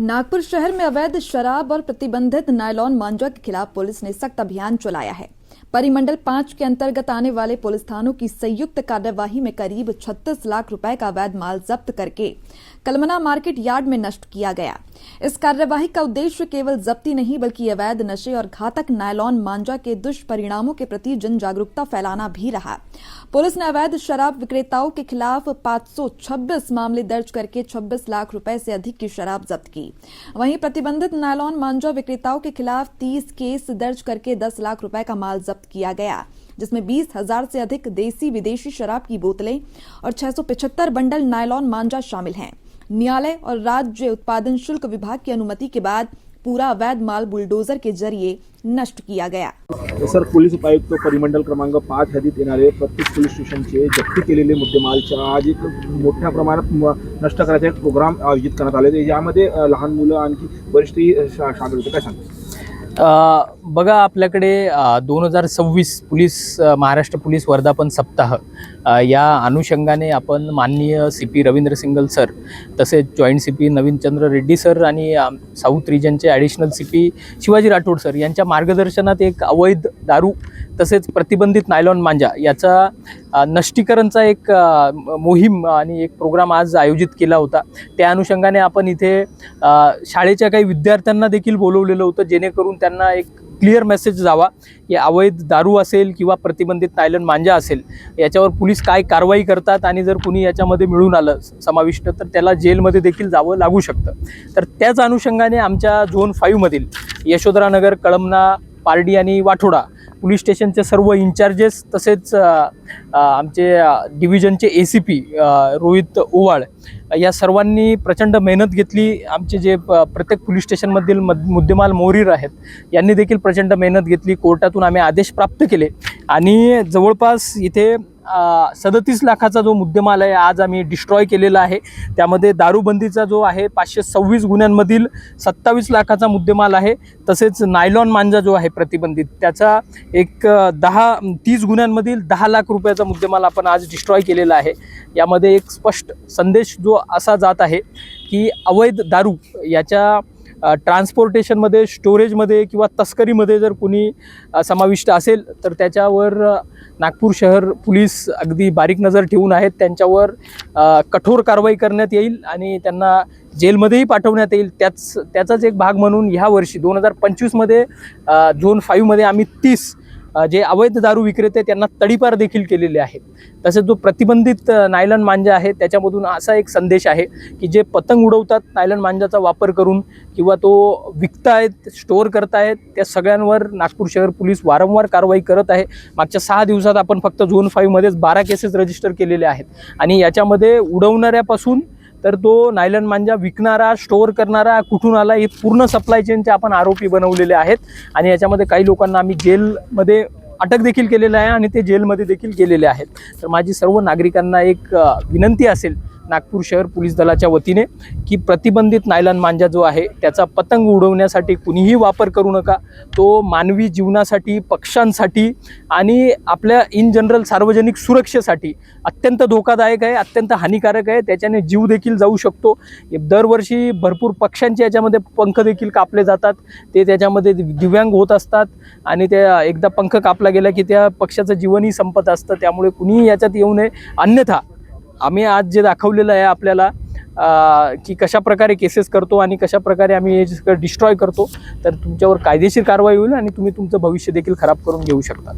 नागपुर शहर में अवैध शराब और प्रतिबंधित नायलॉन मांजा के खिलाफ पुलिस ने सख्त अभियान चलाया है। परिमंडल 5 के अंतर्गत आने वाले पुलिस थानों की संयुक्त कार्यवाही में करीब 36 लाख रुपए का अवैध माल जब्त करके कलमना मार्केट यार्ड में नष्ट किया गया। इस कार्यवाही का उद्देश्य केवल जब्ती नहीं बल्कि अवैध नशे और घातक नायलॉन मांजा के दुष्परिणामों के प्रति जन जागरूकता फैलाना भी रहा। पुलिस ने अवैध शराब विक्रेताओं के खिलाफ 526 मामले दर्ज करके 26 लाख रुपए से अधिक की शराब जब्त की। वहीं प्रतिबंधित नायलॉन मांजा विक्रेताओं के खिलाफ 30 केस दर्ज करके 10 लाख रुपए का माल जब्त किया गया, जिसमें 20,000 से अधिक देसी विदेशी शराब की बोतलें और 675 बंडल नायलॉन मांजा शामिल हैं। न्यायालय और राज्य उत्पादन शुल्क विभाग की अनुमति के बाद पूरा अवैध माल बुलडोजर के जरिए नष्ट किया गया। सर, पोलीस उपायुक्त परिमंडल क्रमांक 5 हद्दीत येणारे प्रत्येक पोलीस स्टेशनचे जप्ती केलेले मुद्देमालच्या आज एक मोठ्या प्रमाणात नष्ट करायचा एक प्रोग्राम आयोजित करण्यात आले। यामध्ये लहान मुलं आणखी वरिष्ठही शामिल होते, काय सांगता? बघा, आपल्याकडे 2026 महाराष्ट्र पोलीस वर्धापन सप्ताह या अनुषंगाने आपण माननीय CP रवींद्र सिंगल सर, तसेच joint CP Naveenchandra Reddy sir आणि साऊथ रिजनचे additional CP Shivaji Rathod sir यांच्या मार्गदर्शनात एक अवैध दारू तसेच प्रतिबंधित नायलॉन मांजा याचा नष्टीकरणचा एक मोहीम आणि एक प्रोग्राम आज आयोजित केला होता। त्या अनुषंगाने आपण इथे शाळेच्या काही विद्यार्थ्यांना देखील बोलवलेलं होतं, जेणेकरून त्यांना एक क्लिअर मेसेज जावा की अवैध दारू असेल किंवा प्रतिबंधित नायलॉन मांजा असेल याच्यावर पोलीस काय कारवाई करतात आणि जर कुणी याच्यामध्ये मिळून आलं समाविष्ट तर त्याला जेलमध्ये देखील जावं लागू शकतं। तर त्याच अनुषंगाने आमच्या झोन 5 मधील यशोधरानगर, कळमना, पारडी आणि वाठोडा पोलीस स्टेशनचे सर्व इन्चार्जेस तसेच आमचे डिव्हिजनचे ACP रोहित ओवाळ या सर्वांनी प्रचंड मेहनत घेतली। आमचे जे प्रत्येक पोलीस स्टेशनमधील मुद्देमाल मोरीर आहेत यांनी देखील प्रचंड मेहनत घेतली। कोर्टातून आम्ही आदेश प्राप्त केले आणि जवळपास इथे 37 लाखाचा जो मुद्देमाल आहे आज आम्ही डिस्ट्रॉय केलेला आहे। त्यामध्ये दारूबंदीचा जो आहे 526 गुन्ह्यांमधील 27 लाखाचा मुद्देमाल आहे। तसेच नायलॉन मांजा जो आहे प्रतिबंधित त्याचा एक 30 गुन्ह्यांमधील 10 लाख रुपयाचा मुद्देमाल आपण आज डिस्ट्रॉय केलेला आहे। यामध्ये एक स्पष्ट संदेश जो असा जात आहे की अवैध दारू याच्या ट्रान्सपोर्टेशनमध्ये, स्टोरेजमध्ये किंवा तस्करीमध्ये जर कोणी समाविष्ट असेल तर त्याच्यावर नागपूर शहर पोलीस अगदी बारीक नजर ठेवून आहेत। त्यांच्यावर कठोर कारवाई करण्यात येईल आणि त्यांना जेलमध्येही पाठवण्यात येईल। त्याचाच एक भाग म्हणून ह्या वर्षी 2025 मध्ये झोन 5 मध्ये आम्ही 30 जे अवैध दारू विक्रेते त्यांना तडीपार देखील केलेले आहेत। तसेच जो प्रतिबंधित नायलॉन मांजा आहे त्याच्यामधून असा एक संदेश आहे की जे पतंग उडवतात नायलॉन मांजाचा वापर करून किंवा तो विकतायत, स्टोअर करतायत, त्या सगळ्यांवर नागपूर शहर पोलीस वारंवार कारवाई करत आहे। मागच्या 6 दिवसात आपण फक्त झोन 5 मध्येच 12 केसेस रजिस्टर केलेले आहेत आणि याच्यामध्ये उडवणाऱ्यापासून तर तो नायलॉन मांजा विकणारा, स्टोअर करणारा कुठून आला हे पूर्ण सप्लाय चेनचे आपण आरोपी बनवलेले आहेत आणि याच्यामध्ये काही लोकांना आम्ही जेलमध्ये अटक देखील केलेलं आहे आणि ते जेलमध्ये देखील गेलेले आहेत। तर माझी सर्व नागरिकांना एक विनंती असेल नागपूर शहर पोलीस दलाच्या वतीने की प्रतिबंधित नायलॉन मांजा जो आहे त्याचा पतंग उडवण्यासाठी कुणीही वापर करू नका। तो मानवी जीवनासाठी, पक्ष्यांसाठी आणि आपल्या इन जनरल सार्वजनिक सुरक्षेसाठी अत्यंत धोकादायक आहे, अत्यंत हानिकारक आहे। त्याच्याने जीव देखील जाऊ शकतो। दरवर्षी भरपूर पक्ष्यांचे याच्यामध्ये पंख देखील कापले जातात, ते त्याच्यामध्ये दिव्यांग होत असतात आणि त्या एकदा पंख कापला गेला की त्या पक्ष्याचं जीवनही संपत असतं। त्यामुळे कुणीही याच्यात येऊ नये। अन्यथा आम्ही आज जे दाखवलेलं आहे आपल्याला की कशा प्रकारे केसेस करतो आणि कशा प्रकारे आम्ही हे डिस्ट्रॉय करतो, तर तुमच्यावर कायदेशीर कारवाई होईल आणि तुम्ही तुमचं भविष्य देखील खराब करून घेऊ शकता।